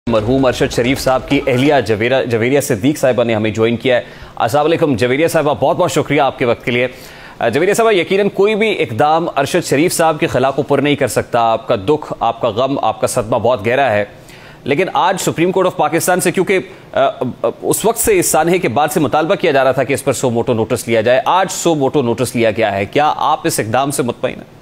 مرحوم ارشد شریف صاحب کی اہلیہ جویریہ صدیق صاحبہ نے ہمیں جوائن کیا ہے. السلام علیکم جویریہ صاحبہ, بہت بہت شکریہ آپ کے وقت کے لیے. جویریہ صاحبہ, یقیناً کوئی بھی اقدام ارشد شریف صاحب کے خلا کو پر نہیں کر سکتا. آپ کا دکھ, آپ کا غم, آپ کا صدمہ بہت گہرا ہے, لیکن آج سپریم کورٹ آف پاکستان سے, کیونکہ اس وقت سے اس سانحے کے بعد سے مطالبہ کیا جا رہا تھا کہ اس پر سو موٹو نوٹس لیا جائے, آج سو موٹو نوٹس لیا گیا ہے. کیا آپ اس اقدام سے مطمئن ہیں؟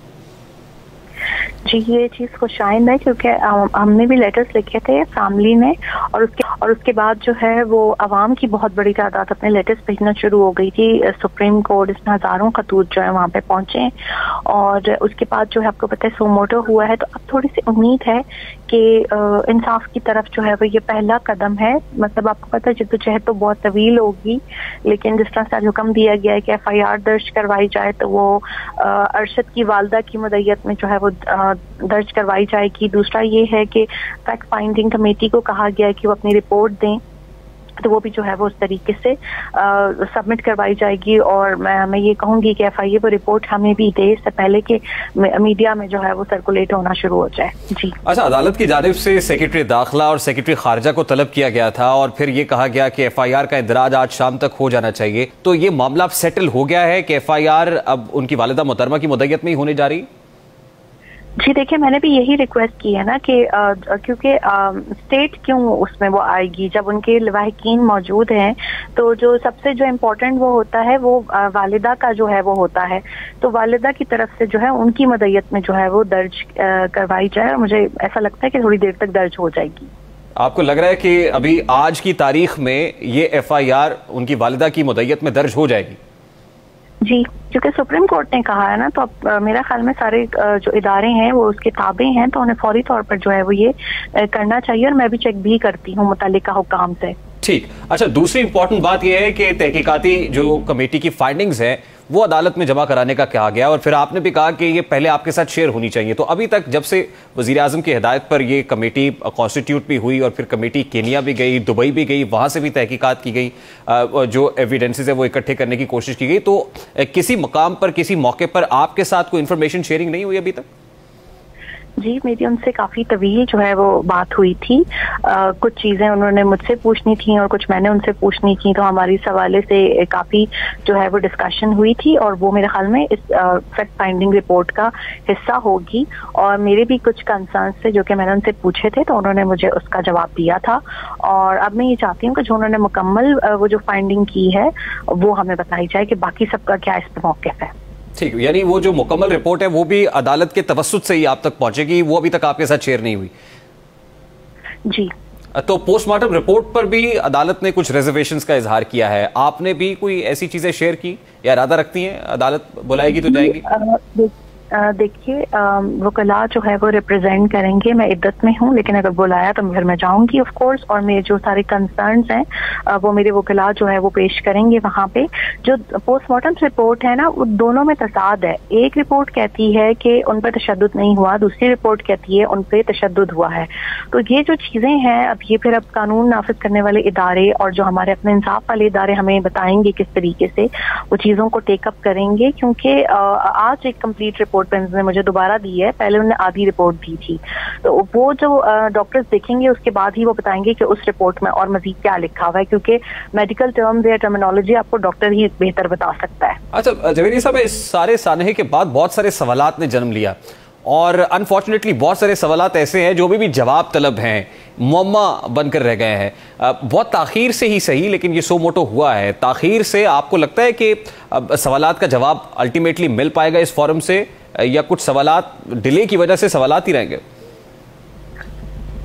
جی, یہ چیز خوش آئند ہے کیونکہ ہم نے بھی لیٹرز لکھے تھے فیملی نے, اور اس کے بعد جو ہے وہ عوام کی بہت بڑی تعداد اپنے لیٹرز بھیجنا شروع ہو گئی تھی سپریم کورٹ. اس میں ہزاروں خطوط جو ہے وہاں پہ پہنچے ہیں, اور اس کے بعد جو ہے آپ کو پتہ ہے سو موٹو ہوا ہے, تو اب تھوڑی سی امید ہے کہ انصاف کی طرف جو ہے وہ یہ پہلا قدم ہے. مطلب آپ کو پتہ ہے جدوجہد تو بہت طویل ہوگی, لیکن جس طرح سے حکم دیا گیا ہے کہ ایف آئی آر درج کروائی جائے, تو وہ ارشد کی والدہ کی مدعیت میں جو ہے وہ درج کروائی جائے گی. دوسرا یہ ہے کہ فیکٹ فائنڈنگ کمیٹی کو کہا گیا ہے کہ وہ اپنی رپورٹ دیں, تو وہ بھی جو ہے وہ اس طریقے سے سبمٹ کروائی جائے گی. اور میں یہ کہوں گی کہ ایف آئی اے وہ رپورٹ ہمیں بھی دے اس سے پہلے کہ میڈیا میں جو ہے وہ سرکولیٹ ہونا شروع ہو جائے. جی اچھا, عدالت کی جانب سے سیکرٹری داخلہ اور سیکرٹری خارجہ کو طلب کیا گیا تھا, اور پھر یہ کہا گیا کہ ایف آئی آر کا اندراج آج شام تک ہو جانا چاہیے. تو یہ معاملہ اب سیٹل ہو گیا ہے کہ ایف آئی آر اب ان کی والدہ محترمہ کی مدعیت میں ہی ہونے جا رہی؟ جی دیکھیں, میں نے بھی یہی ریکویسٹ کی ہے نا کہ کیونکہ اسٹیٹ کیوں اس میں وہ آئے گی جب ان کے لواحقین موجود ہیں, تو جو سب سے جو امپورٹنٹ وہ ہوتا ہے وہ والدہ کا جو ہے وہ ہوتا ہے. تو والدہ کی طرف سے جو ہے ان کی مدعیت میں جو ہے وہ درج کروائی جائے, اور مجھے ایسا لگتا ہے کہ تھوڑی دیر تک درج ہو جائے گی. آپ کو لگ رہا ہے کہ ابھی آج کی تاریخ میں یہ ایف آئی آر ان کی والدہ کی مدعیت میں درج ہو جائے گی؟ جی, کیونکہ سپریم کورٹ نے کہا ہے نا, تو اب میرا خیال میں سارے جو ادارے ہیں وہ اس کے تابع ہیں, تو انہیں فوری طور پر جو ہے وہ یہ کرنا چاہیے, اور میں بھی چیک بھی کرتی ہوں متعلقہ حکام سے. ٹھیک. اچھا, دوسری امپورٹنٹ بات یہ ہے کہ تحقیقاتی جو کمیٹی کی فائنڈنگز ہیں وہ عدالت میں جمع کرانے کا کہا گیا, اور پھر آپ نے بھی کہا کہ یہ پہلے آپ کے ساتھ شیئر ہونی چاہیے. تو ابھی تک جب سے وزیر اعظم کی ہدایت پر یہ کمیٹی کانسٹیٹیوٹ بھی ہوئی, اور پھر کمیٹی کینیا بھی گئی, دبئی بھی گئی, وہاں سے بھی تحقیقات کی گئی, جو ایویڈنسز ہے وہ اکٹھے کرنے کی کوشش کی گئی, تو کسی مقام پر کسی موقع پر آپ کے ساتھ کوئی انفارمیشن شیئرنگ نہیں ہوئی ابھی تک؟ جی, میری ان سے کافی طویل جو ہے وہ بات ہوئی تھی. کچھ چیزیں انہوں نے مجھ سے پوچھنی تھیں اور کچھ میں نے ان سے پوچھنی تھیں, تو ہماری اس حوالے سے کافی جو ہے وہ ڈسکشن ہوئی تھی, اور وہ میرے خیال میں اس فیکٹ فائنڈنگ رپورٹ کا حصہ ہوگی. اور میرے بھی کچھ کنسرنس تھے جو کہ میں نے ان سے پوچھے تھے, تو انہوں نے مجھے اس کا جواب دیا تھا. اور اب میں یہ چاہتی ہوں کہ جو انہوں نے مکمل وہ جو فائنڈنگ کی ہے وہ ہمیں بتائی جائے کہ باقی سب کا کیا اس پہ موقف ہے. ٹھیک, یعنی وہ جو مکمل رپورٹ ہے وہ بھی عدالت کے توسط سے ہی آپ تک پہنچے گی, وہ ابھی تک آپ کے ساتھ شیئر نہیں ہوئی؟ جی. تو پوسٹ مارٹم رپورٹ پر بھی عدالت نے کچھ ریزرویشنز کا اظہار کیا ہے, آپ نے بھی کوئی ایسی چیزیں شیئر کی یا ارادہ رکھتی ہیں عدالت بلائے گی تو جائیں گی؟ دیکھیے, وکلاء جو ہے وہ ریپرزینٹ کریں گے, میں عدت میں ہوں, لیکن اگر بلایا تو پھر میں جاؤں گی آف کورس, اور میرے جو سارے کنسرنز ہیں وہ میرے وکلاء جو ہے وہ پیش کریں گے وہاں پہ. جو پوسٹ مارٹم رپورٹ ہے نا, وہ دونوں میں تضاد ہے. ایک رپورٹ کہتی ہے کہ ان پر تشدد نہیں ہوا, دوسری رپورٹ کہتی ہے ان پہ تشدد ہوا ہے. تو یہ جو چیزیں ہیں, اب قانون نافذ کرنے والے ادارے اور جو ہمارے اپنے انصاف والے ادارے ہمیں بتائیں گے کس طریقے سے وہ چیزوں کو ٹیک اپ کریں گے, کیونکہ آج ایک کمپلیٹ رپورٹ نے مجھے دوبارہ دی ہے, پہلے انہوں نے آدھی رپورٹ دی تھی. تو وہ جو ڈاکٹرز دیکھیں گے اس کے بعد ہی وہ بتائیں گے کہ اس رپورٹ میں اور مزید کیا لکھا ہوا ہے, کیونکہ میڈیکل ٹرمز یا ٹرمینالوجی آپ کو ڈاکٹر ہی بہتر بتا سکتا ہے. اچھا جویریہ صاحب, اس سارے سانحے کے بعد بہت سارے سوالات نے جنم لیا, اور انفارچونیٹلی بہت سارے سوالات ایسے ہیں جو بھی جواب طلب ہیں, معمہ بن کر رہ گئے ہیں. بہت تاخیر سے ہی صحیح, لیکن یہ سو موٹو ہوا ہے. تاخیر سے آپ کو لگتا ہے کہ سوالات کا جواب الٹیمیٹلی مل پائے گا اس فورم سے, یا کچھ سوالات ڈیلے کی وجہ سے سوالات ہی رہیں گے؟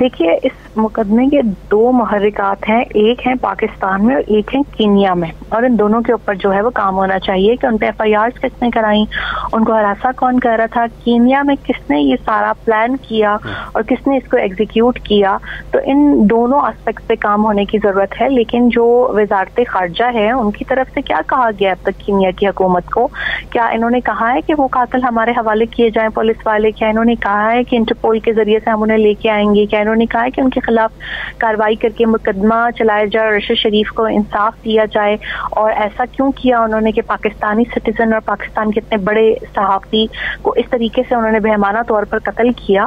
دیکھیے, اس مقدمے کے دو محرکات ہیں, ایک ہیں پاکستان میں اور ایک ہیں کینیا میں, اور ان دونوں کے اوپر جو ہے وہ کام ہونا چاہیے کہ ان پہ ایف آئی آرز کس نے کرائیں, ان کو ہراساں کون کر رہا تھا, کینیا میں کس نے یہ سارا پلان کیا اور کس نے اس کو ایگزیکیوٹ کیا. تو ان دونوں اسپیکٹس پہ کام ہونے کی ضرورت ہے. لیکن جو وزارت خارجہ ہے ان کی طرف سے کیا کہا گیا اب تک کینیا کی حکومت کو؟ کیا انہوں نے کہا ہے کہ وہ قاتل ہمارے حوالے کیے جائیں پولیس والے؟ کیا انہوں نے کہا ہے کہ انٹرپول کے ذریعے سے ہم انہیں لے کے آئیں گے؟ کیا انہوں نے کہا ہے کہ ان کے خلاف کارروائی کر کے مقدمہ چلایا جائے اور ارشد شریف کو انصاف دیا جائے؟ اور ایسا کیوں کیا انہوں نے کہ پاکستانی سٹیزن اور پاکستان کے اتنے بڑے صحافی کو اس طریقے سے انہوں نے بہیمانہ طور پر قتل کیا؟